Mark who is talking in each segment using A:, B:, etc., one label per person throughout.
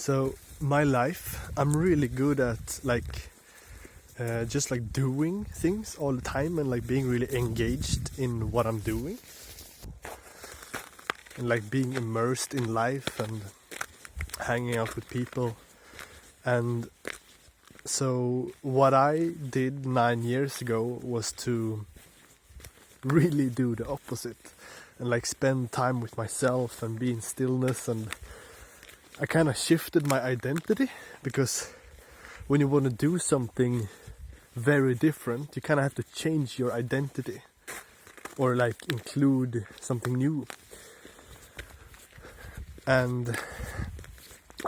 A: So my life, I'm really good at just like doing things all the time and like being really engaged in what I'm doing and like being immersed in life and hanging out with people. And so what I did 9 years ago was to really do the opposite and like spend time with myself and be in stillness. And I kind of shifted my identity, because when you want to do something very different, you kind of have to change your identity or like include something new. And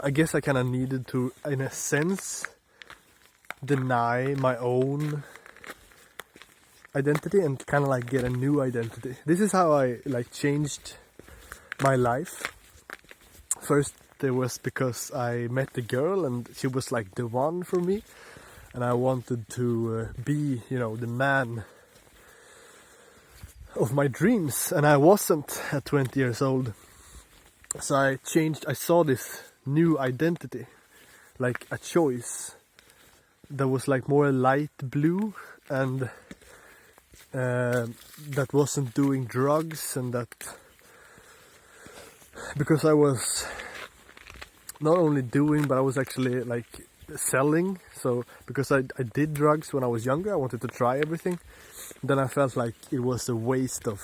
A: I guess I kind of needed to, in a sense, deny my own identity and kind of like get a new identity. This is how I like changed my life. First, it was because I met a girl and she was like the one for me, and I wanted to be, the man of my dreams, and I wasn't at 20 years old. So I saw this new identity, like a choice that was like more light blue, and that wasn't doing drugs, and that because I was not only doing, but I was actually like selling. So because I did drugs when I was younger, I wanted to try everything. Then I felt like it was a waste of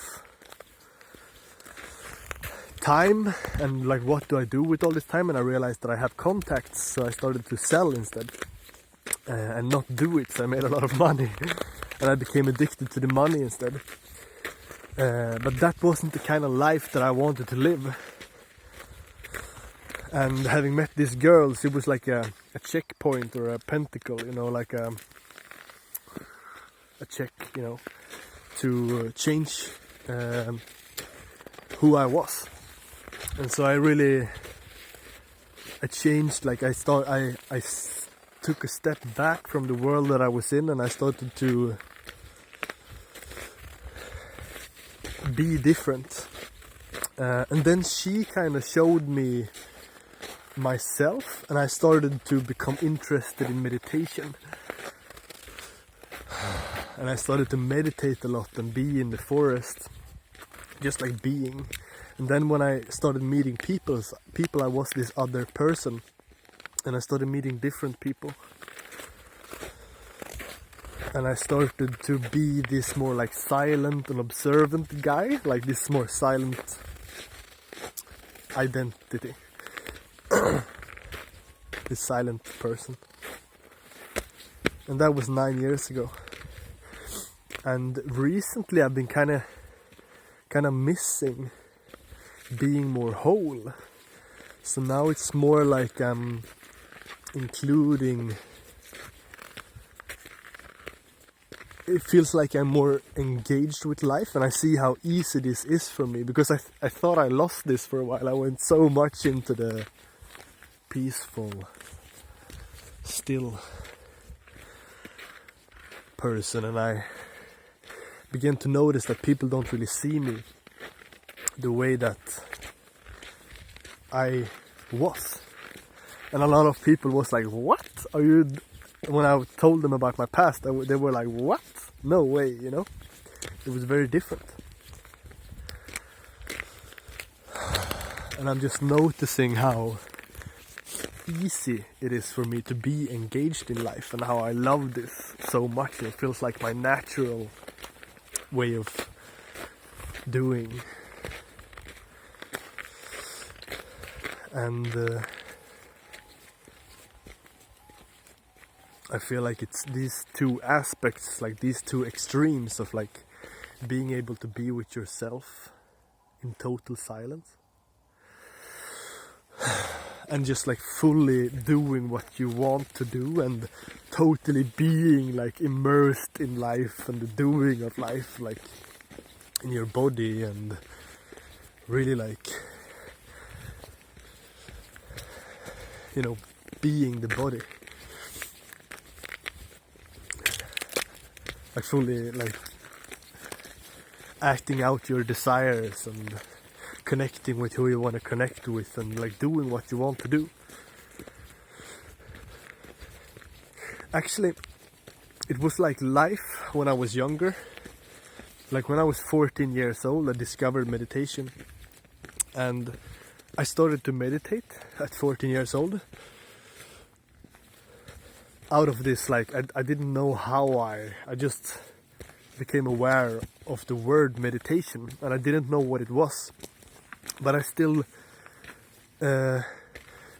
A: time, and like, what do I do with all this time? And I realized that I have contacts, so I started to sell instead and not do it. So I made a lot of money and I became addicted to the money instead. But that wasn't the kind of life that I wanted to live. And having met this girl, she was like a checkpoint or a pentacle, like a check, to change who I was. And so I changed, like I took a step back from the world that I was in, and I started to be different. And then she kind of showed me myself, and I started to become interested in meditation. And I started to meditate a lot and be in the forest, just like being. And then when I started meeting people, I was this other person, and I started meeting different people. And I started to be this more like silent and observant guy, like this more silent identity. This silent person. And that was 9 years ago. And recently I've been kind of missing being more whole. So now it's more like I'm including, it feels like I'm more engaged with life, and I see how easy this is for me, because I thought I lost this for a while. I went so much into the peaceful, still person, and I began to notice that people don't really see me the way that I was. And a lot of people was like, what are you, when I told them about my past, they were like, what? No way, it was very different. And I'm just noticing how easy it is for me to be engaged in life, and how I love this so much. It feels like my natural way of doing. And I feel like it's these two aspects, like these two extremes of like being able to be with yourself in total silence, and just like fully doing what you want to do, and totally being like immersed in life and the doing of life, like in your body, and really like, being the body. Like fully like acting out your desires and connecting with who you want to connect with, and like doing what you want to do. Actually, it was like life when I was younger. Like when I was 14 years old, I discovered meditation. And I started to meditate at 14 years old. Out of this, like, I didn't know how I just became aware of the word meditation. And I didn't know what it was. But I still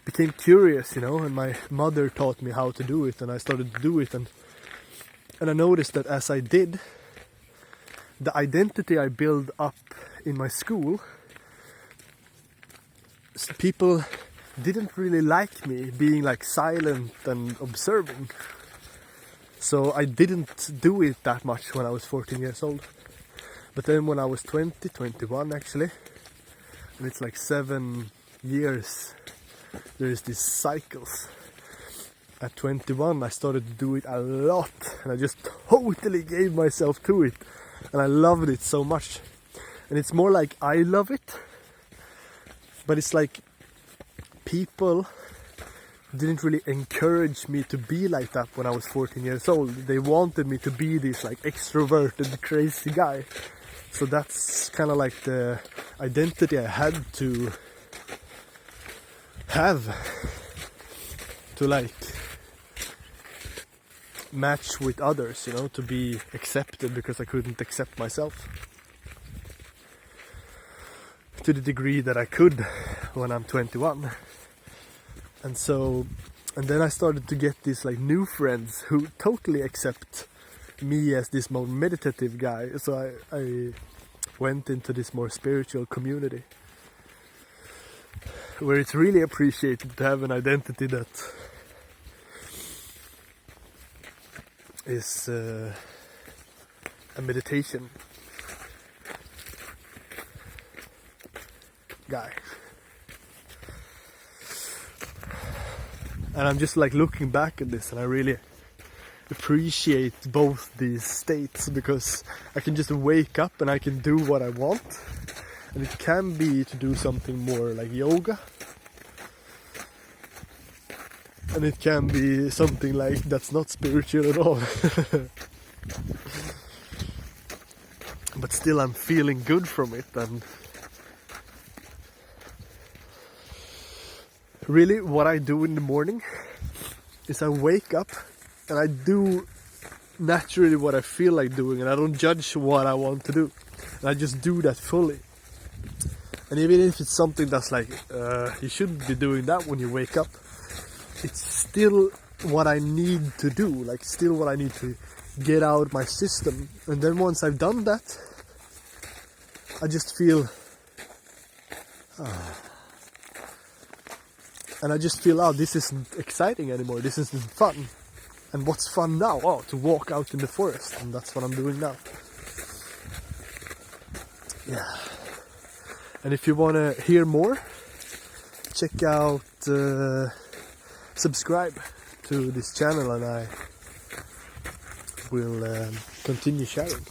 A: became curious, you know, and my mother taught me how to do it, and I started to do it, and I noticed that as I did, the identity I built up in my school, people didn't really like me being like silent and observing. So I didn't do it that much when I was 14 years old. But then when I was 20, 21 actually, and it's like 7 years, there's these cycles. At 21 I started to do it a lot, and I just totally gave myself to it, and I loved it so much. And it's more like I love it, but it's like people didn't really encourage me to be like that when I was 14 years old. They wanted me to be this like extroverted crazy guy. So that's kind of like the identity I had to have to like match with others, you know, to be accepted, because I couldn't accept myself to the degree that I could when I'm 21. And then I started to get these like new friends who totally accept me as this more meditative guy. So I went into this more spiritual community where it's really appreciated to have an identity that is a meditation guy. And I'm just like looking back at this, and I really appreciate both these states, because I can just wake up and I can do what I want. And it can be to do something more like yoga, and it can be something like that's not spiritual at all. But still I'm feeling good from it. And really what I do in the morning is I wake up and I do naturally what I feel like doing, and I don't judge what I want to do, and I just do that fully. And even if it's something that's like you shouldn't be doing that when you wake up, it's still what I need to do, like still what I need to get out my system. And then once I've done that, I just feel and I just feel, oh, this isn't exciting anymore, this isn't fun. And what's fun now? Oh, to walk out in the forest, and that's what I'm doing now. Yeah. And if you want to hear more, check out, subscribe to this channel, and I will continue sharing.